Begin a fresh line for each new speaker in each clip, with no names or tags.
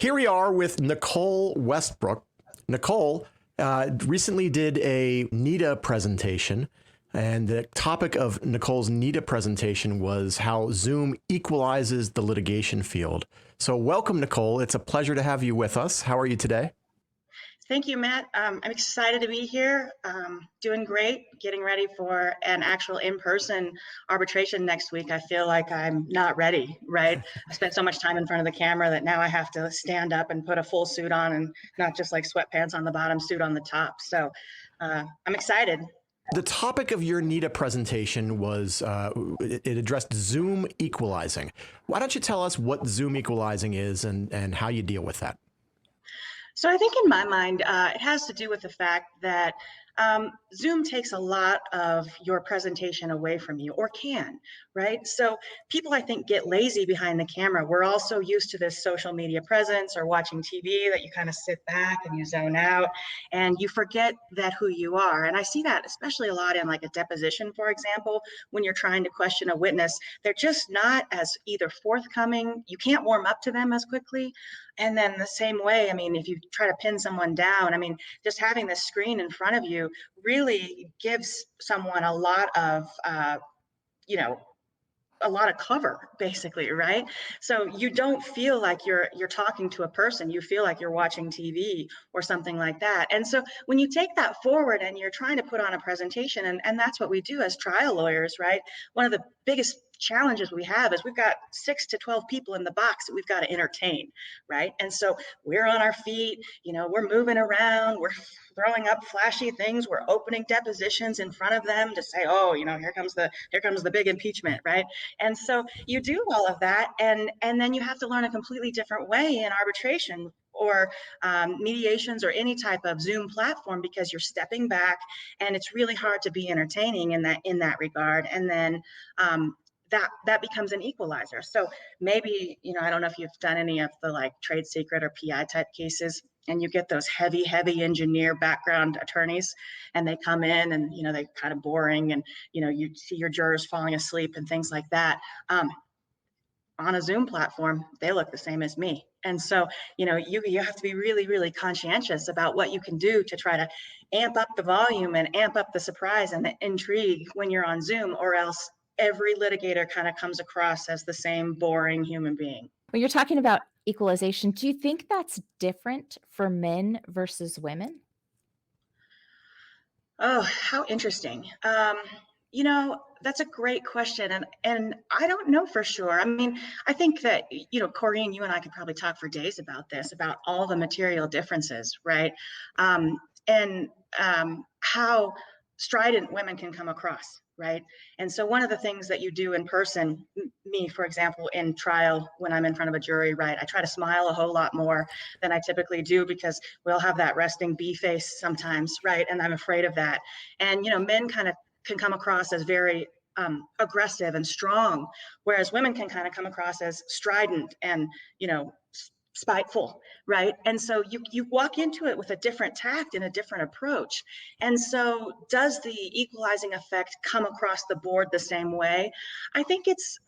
Here we are with Nicole Westbrook. Nicole recently did a NITA presentation, and the topic of Nicole's NITA presentation was how Zoom equalizes the litigation field. So welcome, Nicole. It's a pleasure to have you with us. How are you today?
Thank you, Matt. I'm excited to be here. Doing great, getting ready for an actual in-person arbitration next week. I feel like I'm not ready, right? I spent so much time in front of the camera that now I have to stand up and put a full suit on and not just like sweatpants on the bottom, suit on the top. So I'm excited.
The topic of your NITA presentation was, it addressed Zoom equalizing. Why don't you tell us what Zoom equalizing is and how you deal with that?
So I think in my mind, it has to do with the fact that Zoom takes a lot of your presentation away from you, or can, right? So people, I think, get lazy behind the camera. We're also used to this social media presence or watching TV that you kind of sit back and you zone out and you forget that who you are. And I see that especially a lot in like a deposition, for example, when you're trying to question a witness, they're just not as either forthcoming, you can't warm up to them as quickly. And then the same way, I mean, if you try to pin someone down, I mean, just having this screen in front of you really gives someone a lot of, you know, a lot of cover, basically, right? So you don't feel like you're talking to a person. You feel like you're watching TV or something like that. And so when you take that forward and you're trying to put on a presentation, and that's what we do as trial lawyers, right? One of the biggest challenges we have is we've got 6 to 12 people in the box that we've got to entertain, right? And so we're on our feet, you know, we're moving around, we're throwing up flashy things, we're opening depositions in front of them to say, oh, you know, here comes the big impeachment, right? And so you do all of that, and then you have to learn a completely different way in arbitration or mediations or any type of Zoom platform, because you're stepping back and it's really hard to be entertaining in that regard. And then that becomes an equalizer. So maybe, you know, I don't know if you've done any of the like trade secret or PI type cases, and you get those heavy engineer background attorneys, and they come in and, you know, they're kind of boring, and, you know, you see your jurors falling asleep and things like that. On a Zoom platform, they look the same as me. And so, you know, you have to be really conscientious about what you can do to try to amp up the volume and amp up the surprise and the intrigue when you're on Zoom, or else every litigator kind of comes across as the same boring human being.
When you're talking about equalization, do you think that's different for men versus women?
Oh, how interesting. You know, that's a great question. And I don't know for sure. I mean, I think that, you know, Coree, and you and I could probably talk for days about this, about all the material differences, right? And how strident women can come across, right? And so one of the things that you do in person, me, for example, in trial, when I'm in front of a jury, right, I try to smile a whole lot more than I typically do, because we'll have that resting bee face sometimes, right? And I'm afraid of that. And, you know, men kind of can come across as very aggressive and strong, whereas women can kind of come across as strident and, you know, spiteful, right? And so you walk into it with a different tact and a different approach. And so does the equalizing effect come across the board the same way? I think it's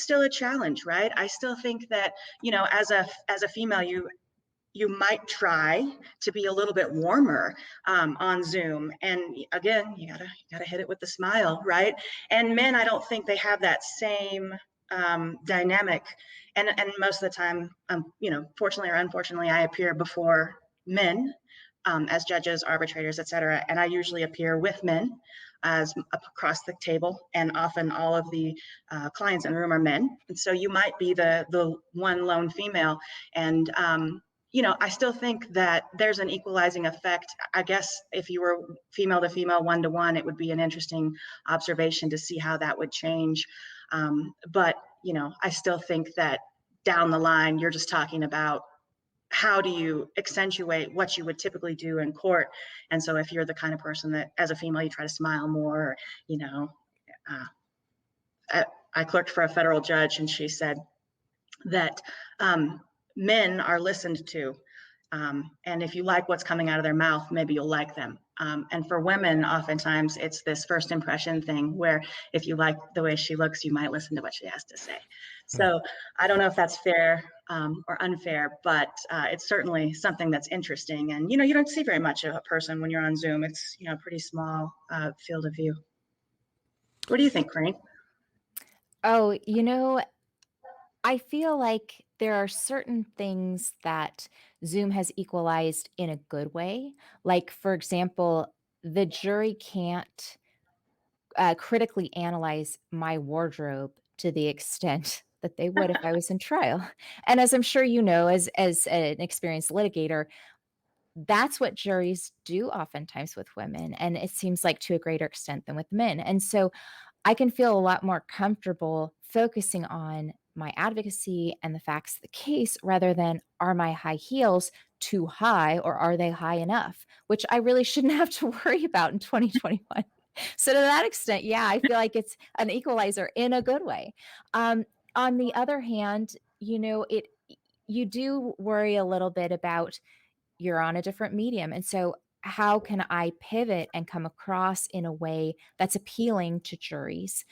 still a challenge, right? I still think that, you know, as a female, you might try to be a little bit warmer on Zoom. And again, you gotta hit it with the smile, right? And men, I don't think they have that same dynamic. And most of the time, you know, fortunately or unfortunately, I appear before men as judges, arbitrators, etc. And I usually appear with men as across the table, and often all of the clients in the room are men. And so you might be the one lone female, and you know, I still think that there's an equalizing effect. I guess if you were female to female, 1-to-1, it would be an interesting observation to see how that would change. But, you know, I still think that down the line, you're just talking about how do you accentuate what you would typically do in court. And so if you're the kind of person that as a female, you try to smile more, you know, I clerked for a federal judge, and she said that men are listened to. And if you like what's coming out of their mouth, maybe you'll like them. And for women, oftentimes it's this first impression thing where if you like the way she looks, you might listen to what she has to say. So I don't know if that's fair or unfair, but it's certainly something that's interesting. And, you don't see very much of a person when you're on Zoom. It's, a pretty small field of view. What do you think, Coree?
Oh, I feel like there are certain things that Zoom has equalized in a good way. Like, for example, the jury can't critically analyze my wardrobe to the extent that they would if I was in trial. And as I'm sure you know, as an experienced litigator, that's what juries do oftentimes with women, and it seems like to a greater extent than with men. And so I can feel a lot more comfortable focusing on my advocacy and the facts of the case rather than are my high heels too high or are they high enough, which I really shouldn't have to worry about in 2021. So to that extent, yeah, I feel like it's an equalizer in a good way. On the other hand, you do worry a little bit about you're on a different medium. And so, how can I pivot and come across in a way that's appealing to juries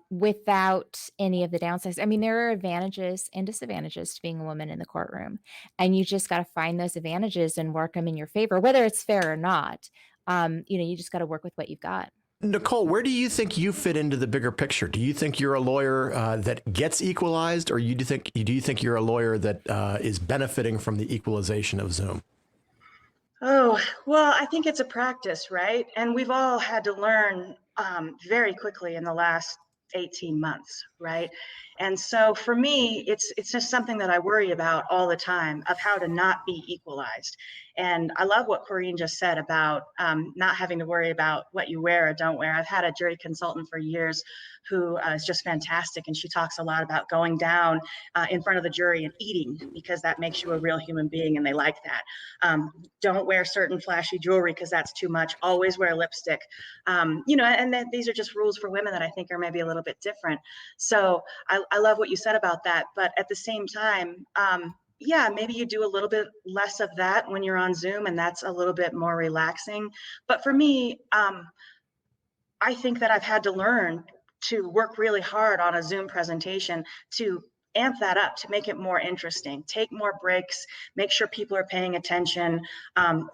without any of the downsides? I mean, there are advantages and disadvantages to being a woman in the courtroom, and you just got to find those advantages and work them in your favor, whether it's fair or not. You just got to work with what you've got.
Nicole, where do you think you fit into the bigger picture? Do you think you're a lawyer that gets equalized, or do you think you're a lawyer that is benefiting from the equalization of Zoom?
Oh, well, I think it's a practice, right? And we've all had to learn very quickly in the last 18 months, right? And so for me, it's just something that I worry about all the time of how to not be equalized. And I love what Corrine just said about not having to worry about what you wear or don't wear. I've had a jury consultant for years who is just fantastic, and she talks a lot about going down in front of the jury and eating because that makes you a real human being, and they like that. Don't wear certain flashy jewelry because that's too much. Always wear lipstick. And then these are just rules for women that I think are maybe a little bit different. So I love what you said about that. But at the same time, yeah, maybe you do a little bit less of that when you're on Zoom, and that's a little bit more relaxing. But for me, I think that I've had to learn to work really hard on a Zoom presentation to amp that up, to make it more interesting, take more breaks, make sure people are paying attention,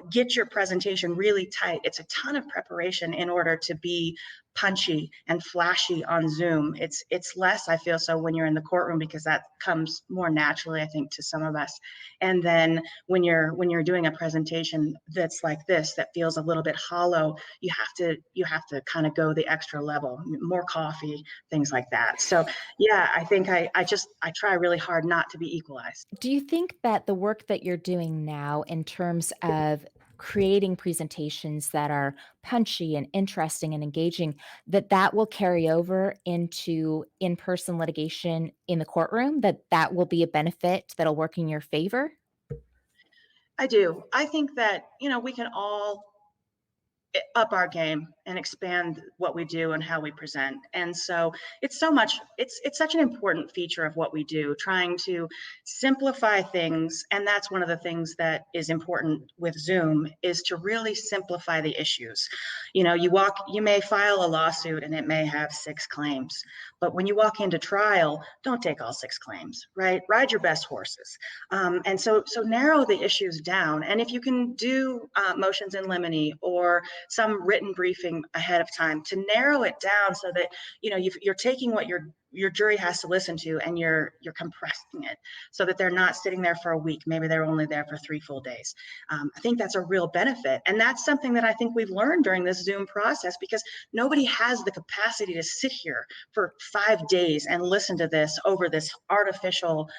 get your presentation really tight. It's a ton of preparation in order to be punchy and flashy on Zoom. It's less, I feel, so when you're in the courtroom, because that comes more naturally, I think, to some of us. And then when you're doing a presentation that's like this, that feels a little bit hollow, you have to kind of go the extra level, more coffee, things like that. So yeah, I think I try really hard not to be equalized.
Do you think that the work that you're doing now in terms of creating presentations that are punchy and interesting and engaging, that will carry over into in-person litigation in the courtroom, that will be a benefit that'll work in your favor?
I do. I think that, we can all up our game and expand what we do and how we present. And so it's such an important feature of what we do, trying to simplify things. And that's one of the things that is important with Zoom, is to really simplify the issues. You may file a lawsuit and it may have 6 claims, but when you walk into trial, don't take all 6 claims, right? Ride your best horses. And so narrow the issues down. And if you can do motions in limine or some written briefing ahead of time to narrow it down so that you're taking what your jury has to listen to, and you're compressing it so that they're not sitting there for a week. Maybe they're only there for 3 full days. I think that's a real benefit, and that's something that I think we've learned during this Zoom process, because nobody has the capacity to sit here for 5 days and listen to this over this artificial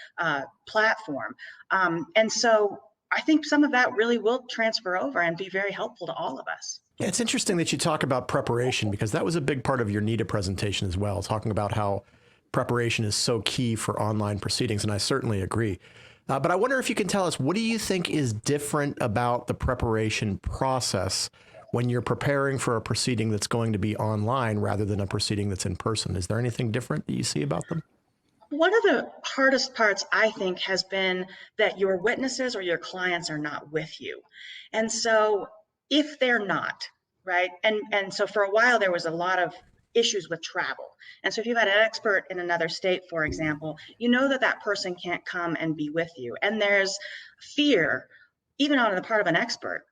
platform. And so I think some of that really will transfer over and be very helpful to all of us.
Yeah, it's interesting that you talk about preparation, because that was a big part of your NITA presentation as well, talking about how preparation is so key for online proceedings, and I certainly agree. But I wonder if you can tell us, what do you think is different about the preparation process when you're preparing for a proceeding that's going to be online rather than a proceeding that's in person? Is there anything different that you see about them?
One of the hardest parts, I think, has been that your witnesses or your clients are not with you. And so if they're not, right? And so for a while there was a lot of issues with travel. And so if you've had an expert in another state, for example, you know that that person can't come and be with you. And there's fear, even on the part of an expert,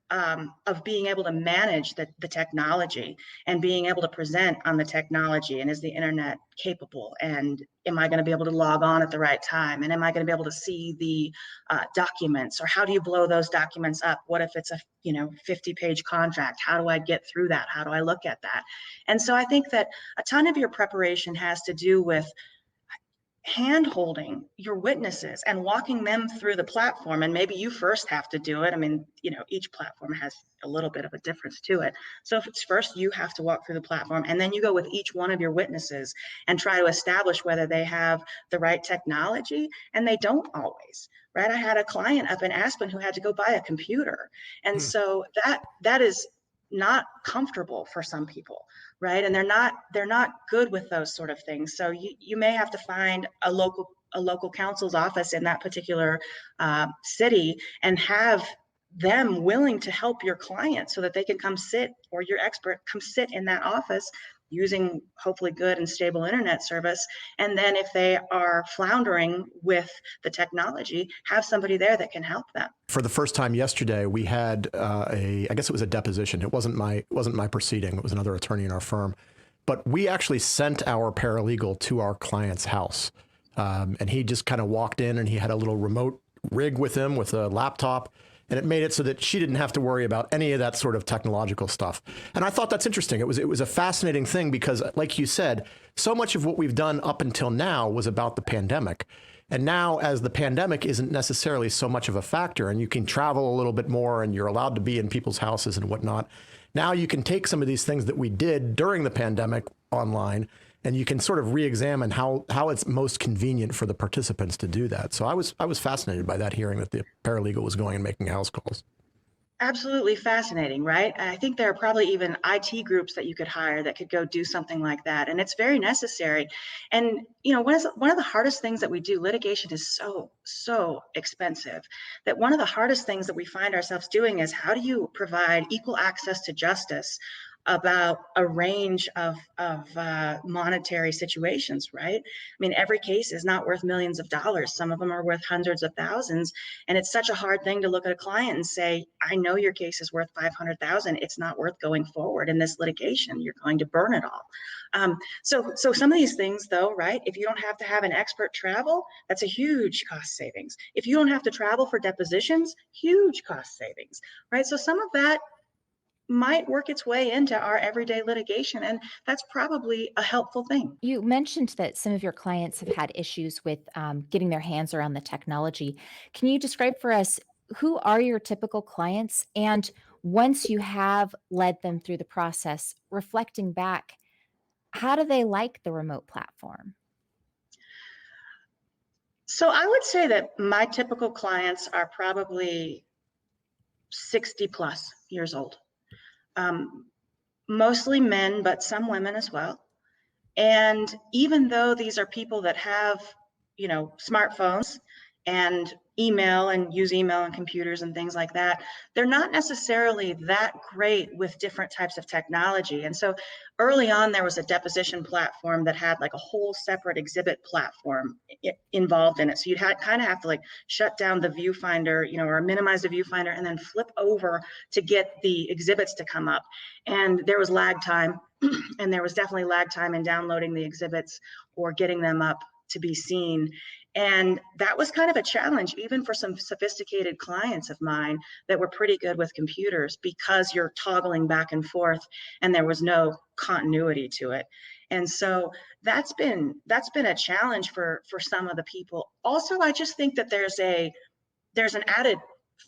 of being able to manage the technology and being able to present on the technology. And is the internet capable? And am I going to be able to log on at the right time? And am I going to be able to see the documents? Or how do you blow those documents up? What if it's a 50-page contract? How do I get through that? How do I look at that? And so I think that a ton of your preparation has to do with hand holding your witnesses and walking them through the platform. And maybe you first have to do it. I mean, each platform has a little bit of a difference to it. So if it's first, you have to walk through the platform, and then you go with each one of your witnesses and try to establish whether they have the right technology, and they don't always. Right? I had a client up in Aspen who had to go buy a computer. And so that is not comfortable for some people, right? And they're not good with those sort of things. So you may have to find a local counsel's office in that particular city and have them willing to help your client so that they can come sit, or your expert come sit in that office using hopefully good and stable internet service. And then if they are floundering with the technology, have somebody there that can help them.
For the first time yesterday, we had I guess it was a deposition. It wasn't my proceeding. It was another attorney in our firm. But we actually sent our paralegal to our client's house. And he just kind of walked in, and he had a little remote rig with him with a laptop. And it made it so that she didn't have to worry about any of that sort of technological stuff. And I thought that's interesting. It was a fascinating thing because, like you said, so much of what we've done up until now was about the pandemic. And now, as the pandemic isn't necessarily so much of a factor, and you can travel a little bit more, and you're allowed to be in people's houses and whatnot, now you can take some of these things that we did during the pandemic online, and you can sort of re-examine how it's most convenient for the participants to do that. So I was fascinated by that, hearing that the paralegal was going and making house calls.
Absolutely fascinating, right? I think there are probably even IT groups that you could hire that could go do something like that. And it's very necessary. And, one of the hardest things that we do, litigation is so expensive, that one of the hardest things that we find ourselves doing is, how do you provide equal access to justice about a range of monetary situations, right? I mean, every case is not worth millions of dollars. Some of them are worth hundreds of thousands. And it's such a hard thing to look at a client and say, I know your case is worth 500,000. It's not worth going forward in this litigation. You're going to burn it all. So some of these things, though, right? If you don't have to have an expert travel, that's a huge cost savings. If you don't have to travel for depositions, huge cost savings, right? So some of that might work its way into our everyday litigation, and that's probably a helpful thing.
You mentioned that some of your clients have had issues with getting their hands around the technology. Can you describe for us, who are your typical clients? And once you have led them through the process, reflecting back, how do they like the remote platform?
So I would say that my typical clients are probably 60 plus years old. Um, Mostly men, but some women as well. And even though these are people that have, smartphones and email and use email and computers and things like that, they're not necessarily that great with different types of technology. And so early on, there was a deposition platform that had like a whole separate exhibit platform involved in it. So you'd kind of have to like shut down the viewfinder, or minimize the viewfinder, and then flip over to get the exhibits to come up. And there was lag time. And there was definitely lag time in downloading the exhibits or getting them up to be seen. And that was kind of a challenge, even for some sophisticated clients of mine that were pretty good with computers, because you're toggling back and forth and there was no continuity to it. And so that's been a challenge for some of the people. Also, I just think that there's an added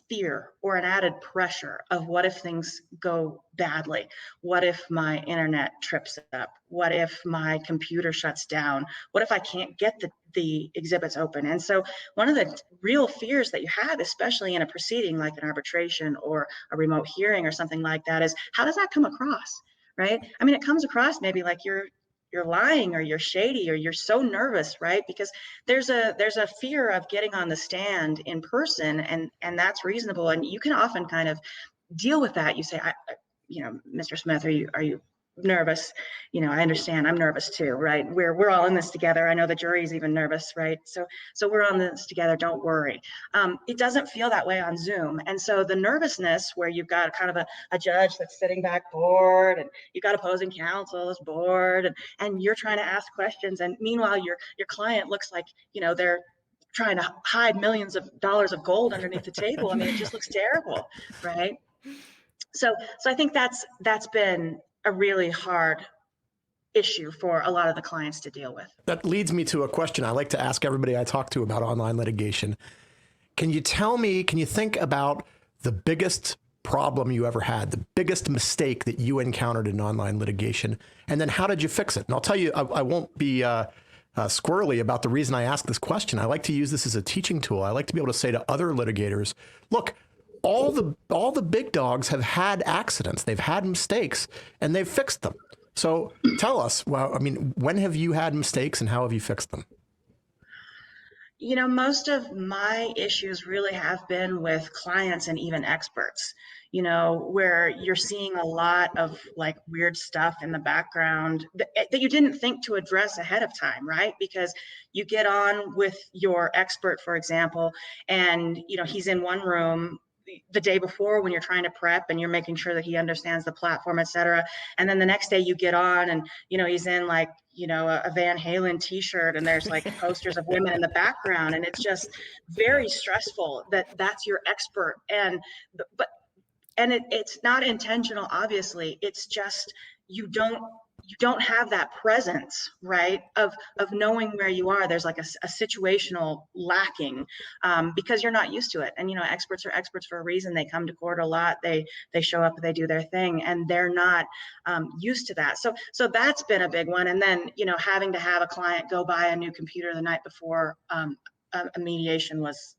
fear or an added pressure of, what if things go badly? What if my internet trips up? What if my computer shuts down? What if I can't get the exhibits open? And so one of the real fears that you have, especially in a proceeding like an arbitration or a remote hearing or something like that, is, how does that come across? Right? I mean, it comes across maybe like you're lying, or you're shady, or you're so nervous, right? Because there's a fear of getting on the stand in person, and that's reasonable. And you can often kind of deal with that. You say, Mr. Smith, are you nervous. I understand. I'm nervous too, right? We're all in this together. I know the jury's even nervous, right? So we're on this together. Don't worry. It doesn't feel that way on Zoom. And so the nervousness where you've got kind of a judge that's sitting back bored, and you've got opposing counsel that's bored, and you're trying to ask questions, and meanwhile your client looks like they're trying to hide millions of dollars of gold underneath the table. I mean, it just looks terrible, right? So I think that's been a really hard issue for a lot of the clients to deal with.
That leads me to a question I like to ask everybody I talk to about online litigation. Can you think about the biggest problem you ever had, the biggest mistake that you encountered in online litigation, and then how did you fix it? And I'll tell you, I won't be squirrely about the reason I ask this question. I like to use this as a teaching tool. I like to be able to say to other litigators, look, all the big dogs have had accidents, they've had mistakes, and they've fixed them. So tell us, when have you had mistakes and how have you fixed them?
Most of my issues really have been with clients and even experts, where you're seeing a lot of like weird stuff in the background that you didn't think to address ahead of time, right? Because you get on with your expert, for example, and, he's in one room the day before when you're trying to prep and you're making sure that he understands the platform, et cetera. And then the next day you get on and, he's in like, a Van Halen t-shirt and there's like posters of women in the background. And it's just very stressful that that's your expert. It's not intentional, obviously. It's just, you don't have that presence, right, of knowing where you are. There's like a situational lacking, because you're not used to it. And experts are experts for a reason. They come to court a lot. They show up, they do their thing, and they're not used to that. So that's been a big one. And then having to have a client go buy a new computer the night before a mediation was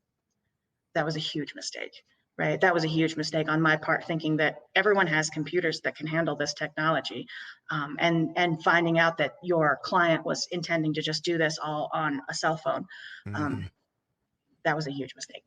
a huge mistake. Right. That was a huge mistake on my part, thinking that everyone has computers that can handle this technology, and finding out that your client was intending to just do this all on a cell phone. That was a huge mistake.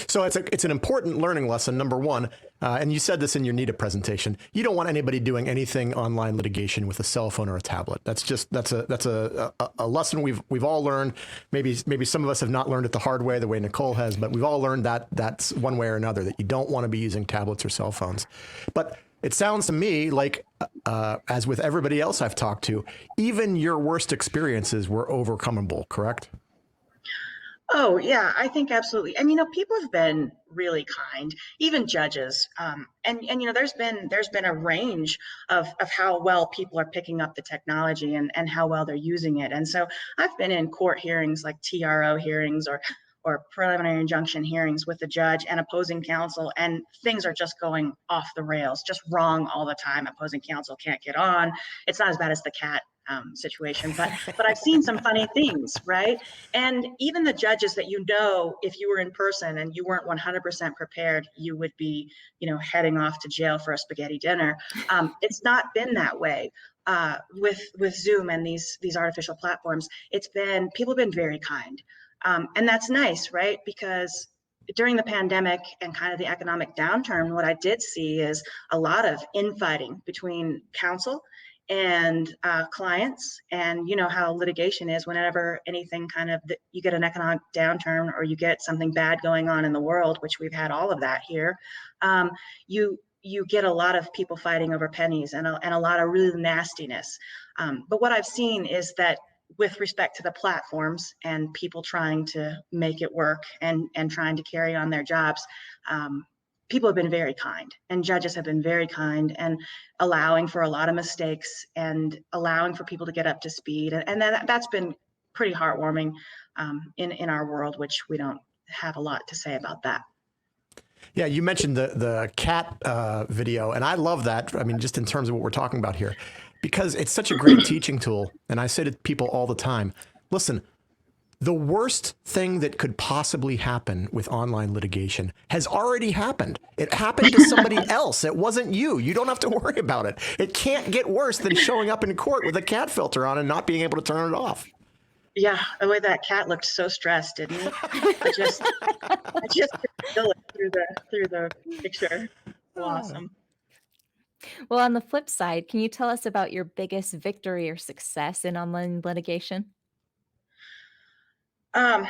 So it's an important learning lesson, number one. And you said this in your NIDA presentation. You don't want anybody doing anything online litigation with a cell phone or a tablet. That's a lesson we've all learned. Maybe some of us have not learned it the hard way, the way Nicole has, but we've all learned that's one way or another, that you don't want to be using tablets or cell phones. But it sounds to me like, as with everybody else I've talked to, even your worst experiences were overcomable, correct?
Oh, yeah, I think absolutely. And people have been really kind, even judges. And there's been a range of how well people are picking up the technology and how well they're using it. And so I've been in court hearings like TRO hearings or preliminary injunction hearings with the judge and opposing counsel, and things are just going off the rails, just wrong all the time. Opposing counsel can't get on. It's not as bad as the cat situation, but I've seen some funny things, right? And even the judges that if you were in person and you weren't 100% prepared, you would be, heading off to jail for a spaghetti dinner. It's not been that way with Zoom and these artificial platforms. People have been very kind, and that's nice, right? Because during the pandemic and kind of the economic downturn, what I did see is a lot of infighting between counsel and clients. And how litigation is, whenever anything you get an economic downturn or you get something bad going on in the world, which we've had all of that here, you get a lot of people fighting over pennies and a lot of really nastiness. But what I've seen is that with respect to the platforms and people trying to make it work and trying to carry on their jobs, people have been very kind, and judges have been very kind and allowing for a lot of mistakes and allowing for people to get up to speed. And that's been pretty heartwarming in our world, which we don't have a lot to say about that.
Yeah, you mentioned the cat video, and I love that. I mean, just in terms of what we're talking about here, because it's such a great teaching tool. And I say to people all the time, listen, the worst thing that could possibly happen with online litigation has already happened. It happened to somebody else. It wasn't you. You don't have to worry about it. It can't get worse than showing up in court with a cat filter on and not being able to turn it off.
Yeah, the way that cat looked so stressed, didn't he? I just could feel it through the picture. Awesome.
Well, on the flip side, can you tell us about your biggest victory or success in online litigation?
Um,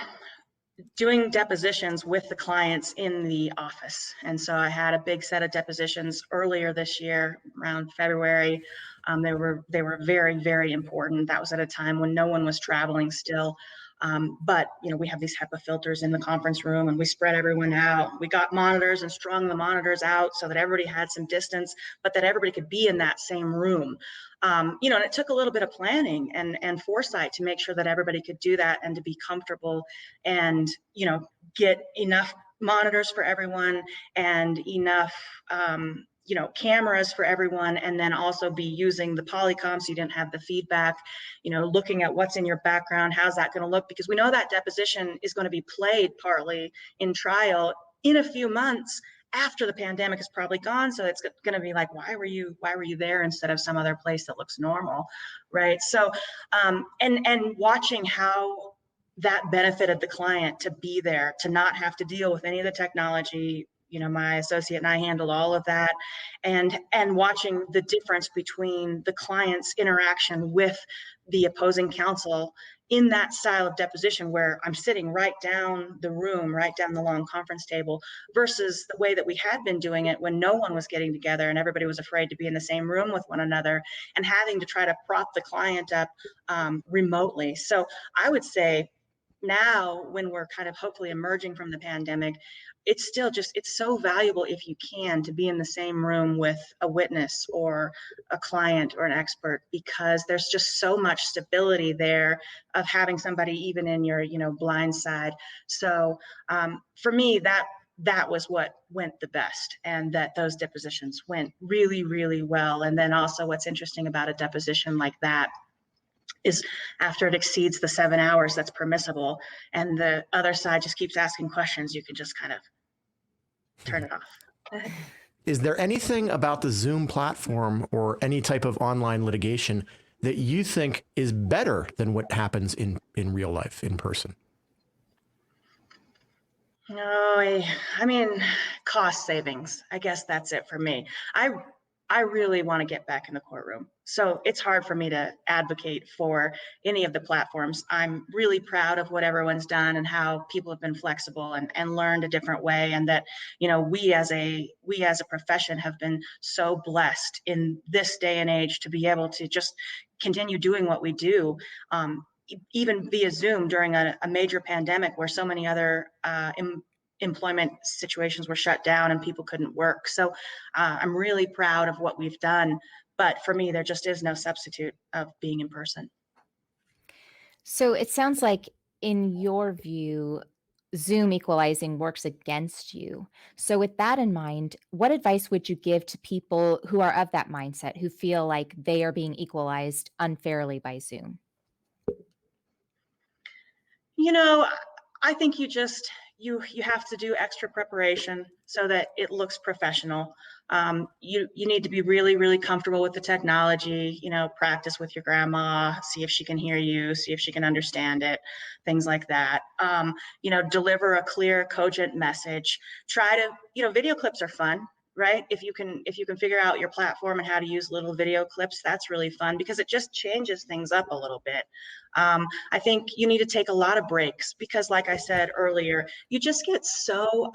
Doing depositions with the clients in the office. And so I had a big set of depositions earlier this year around February. They were very, very important. That was at a time when no one was traveling still. But we have these HEPA filters in the conference room, and we spread everyone out. We got monitors and strung the monitors out so that everybody had some distance, but that everybody could be in that same room. And it took a little bit of planning and foresight to make sure that everybody could do that and to be comfortable and get enough monitors for everyone and enough cameras for everyone, and then also be using the polycom so you didn't have the feedback, looking at what's in your background, how's that going to look, because we know that deposition is going to be played partly in trial in a few months after the pandemic is probably gone. So it's going to be like, why were you there instead of some other place that looks normal, right? So and watching how that benefited the client to be there, to not have to deal with any of the technology. My associate and I handled all of that, and watching the difference between the client's interaction with the opposing counsel in that style of deposition where I'm sitting right down the room, right down the long conference table, versus the way that we had been doing it when no one was getting together and everybody was afraid to be in the same room with one another and having to try to prop the client up remotely. So I would say now, when we're kind of hopefully emerging from the pandemic, it's so valuable if you can to be in the same room with a witness or a client or an expert, because there's just so much stability there of having somebody even in your blind side. So for me, that was what went the best, and that those depositions went really, really well. And then also, what's interesting about a deposition like that is after it exceeds the 7 hours that's permissible and the other side just keeps asking questions, you can just kind of turn it off.
Is there anything about the Zoom platform or any type of online litigation that you think is better than what happens in real life, in person?
No, I mean, cost savings. I guess that's it for me. I really want to get back in the courtroom. So it's hard for me to advocate for any of the platforms. I'm really proud of what everyone's done and how people have been flexible and learned a different way. And that, we as a profession have been so blessed in this day and age to be able to just continue doing what we do. Even via Zoom during a major pandemic where so many other employment situations were shut down and people couldn't work. So I'm really proud of what we've done. But for me, there just is no substitute of being in person.
So it sounds like, in your view, Zoom equalizing works against you. So, with that in mind, what advice would you give to people who are of that mindset, who feel like they are being equalized unfairly by Zoom?
You know, I think you have to do extra preparation so that it looks professional. You need to be really, really comfortable with the technology. Practice with your grandma, see if she can hear you, see if she can understand it, things like that. Deliver a clear, cogent message. Try to, video clips are fun, right? If you can figure out your platform and how to use little video clips, that's really fun because it just changes things up a little bit. I think you need to take a lot of breaks because, like I said earlier, you just get so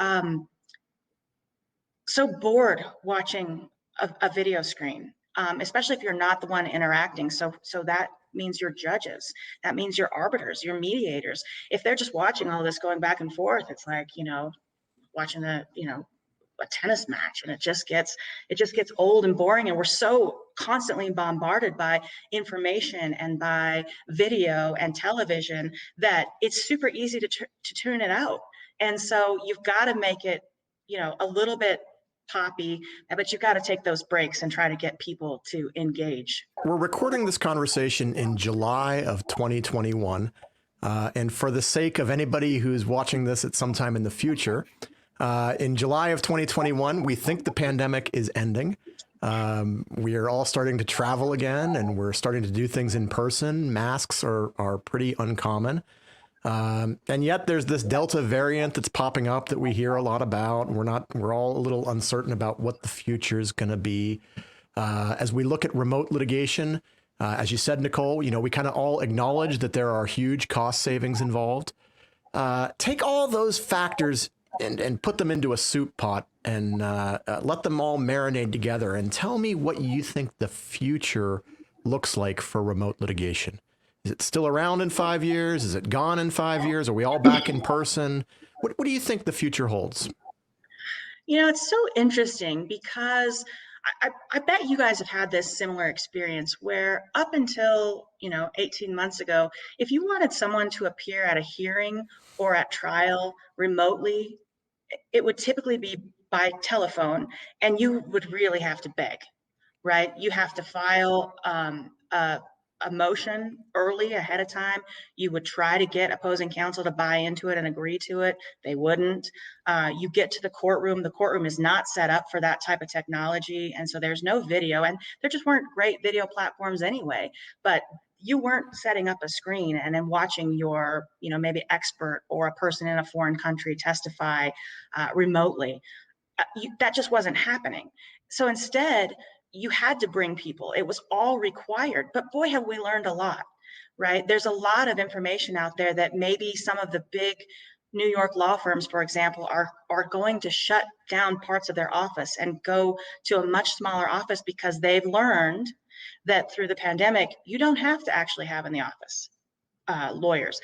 bored watching a video screen, especially if you're not the one interacting. So that means your judges, that means your arbiters, your mediators. If they're just watching all this going back and forth, it's like watching a tennis match, and it just gets old and boring, and we're so constantly bombarded by information and by video and television that it's super easy to tune it out. And so you've got to make it a little bit poppy, but you've got to take those breaks and try to get people to engage.
We're recording this conversation in July of 2021. And for the sake of anybody who's watching this at some time in the future, in July of 2021, we think the pandemic is ending. We are all starting to travel again, and we're starting to do things in person. Masks are pretty uncommon. And yet there's this Delta variant that's popping up that we hear a lot about. We're all a little uncertain about what the future is going to be. As we look at remote litigation, as you said, Nicole, we kind of all acknowledge that there are huge cost savings involved. Take all those factors and put them into a soup pot and let them all marinate together and tell me what you think the future looks like for remote litigation. Is it still around in 5 years? Is it gone in 5 years? Are we all back in person? What do you think the future holds?
It's so interesting because I bet you guys have had this similar experience where up until, 18 months ago, if you wanted someone to appear at a hearing or at trial remotely, it would typically be by telephone, and you would really have to beg, right? You have to file a motion early ahead of time. You would try to get opposing counsel to buy into it and agree to it. They wouldn't. You get to the courtroom. The courtroom is not set up for that type of technology. And so there's no video, and there just weren't great video platforms anyway. But you weren't setting up a screen and then watching your, maybe expert or a person in a foreign country testify remotely. That just wasn't happening. So instead, you had to bring people. It was all required. But boy, have we learned a lot, right? There's a lot of information out there that maybe some of the big New York law firms, for example, are going to shut down parts of their office and go to a much smaller office because they've learned that through the pandemic, you don't have to actually have in the office lawyers.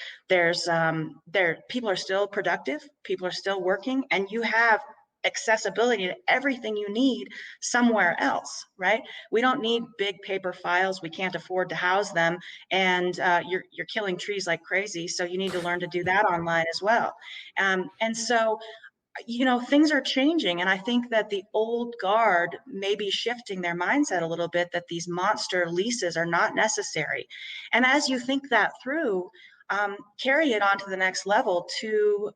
People are still productive, people are still working, and you have accessibility to everything you need somewhere else, right? We don't need big paper files. We can't afford to house them, and you're killing trees like crazy. So you need to learn to do that online as well. And so things are changing, and I think that the old guard may be shifting their mindset a little bit, that these monster leases are not necessary. And as you think that through, carry it on to the next level to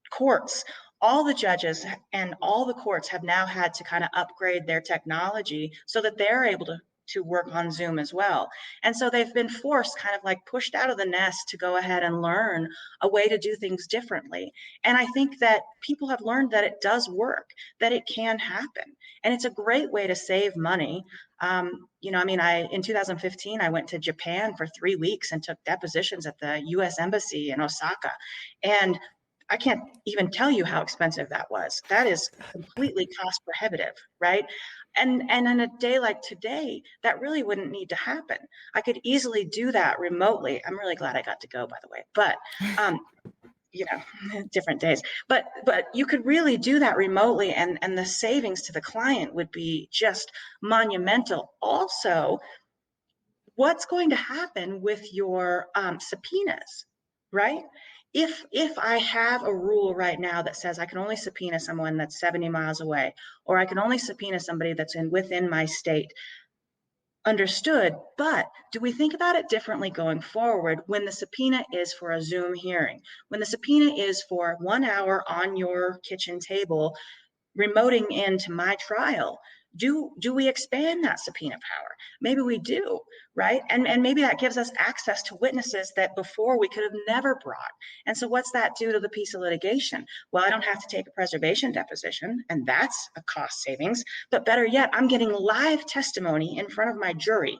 courts. All the judges and all the courts have now had to kind of upgrade their technology so that they're able to work on Zoom as well. And so they've been forced, kind of like pushed out of the nest, to go ahead and learn a way to do things differently. And I think that people have learned that it does work, that it can happen. And it's a great way to save money. In 2015, I went to Japan for 3 weeks and took depositions at the US Embassy in Osaka. And I can't even tell you how expensive that was. That is completely cost prohibitive, right? And in a day like today, that really wouldn't need to happen. I could easily do that remotely. I'm really glad I got to go, by the way. But different days. But you could really do that remotely, and the savings to the client would be just monumental. Also, what's going to happen with your subpoenas, right? If I have a rule right now that says I can only subpoena someone that's 70 miles away, or I can only subpoena somebody that's within my state, understood. But do we think about it differently going forward when the subpoena is for a Zoom hearing, when the subpoena is for 1 hour on your kitchen table, remoting into my trial? Do we expand that subpoena power? Maybe we do, right? And maybe that gives us access to witnesses that before we could have never brought. And so what's that do to the piece of litigation? Well, I don't have to take a preservation deposition, and that's a cost savings. But better yet, I'm getting live testimony in front of my jury,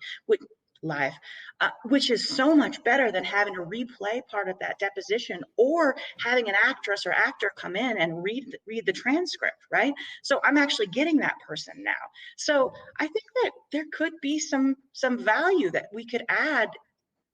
which is so much better than having to replay part of that deposition or having an actress or actor come in and read the transcript, right? So I'm actually getting that person now. So I think that there could be some value that we could add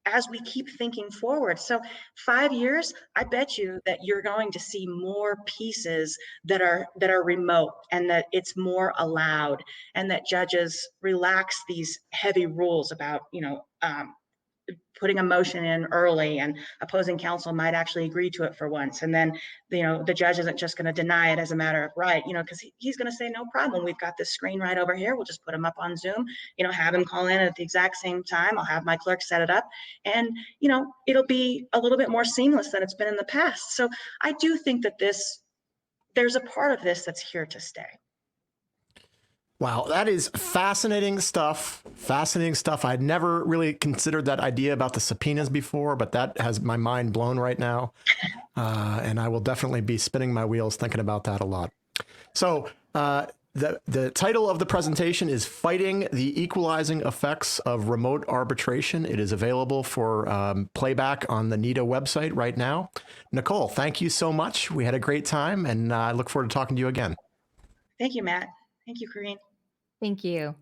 as we keep thinking forward. So 5 years, I bet you that you're going to see more pieces that are remote, and that it's more allowed, and that judges relax these heavy rules about, putting a motion in early, and opposing counsel might actually agree to it for once. And then, the judge isn't just going to deny it as a matter of right, because he's going to say, no problem. We've got this screen right over here. We'll just put him up on Zoom, have him call in at the exact same time. I'll have my clerk set it up, and, it'll be a little bit more seamless than it's been in the past. So I do think that there's a part of this that's here to stay.
Wow, that is fascinating stuff. Fascinating stuff. I'd never really considered that idea about the subpoenas before, but that has my mind blown right now. And I will definitely be spinning my wheels thinking about that a lot. So The title of the presentation is Fighting the Equalizing Effects of Remote Arbitration. It is available for playback on the NIDA website right now. Nicole, thank you so much. We had a great time, and I look forward to talking to you again.
Thank you, Matt. Thank you, Corrine.
Thank you.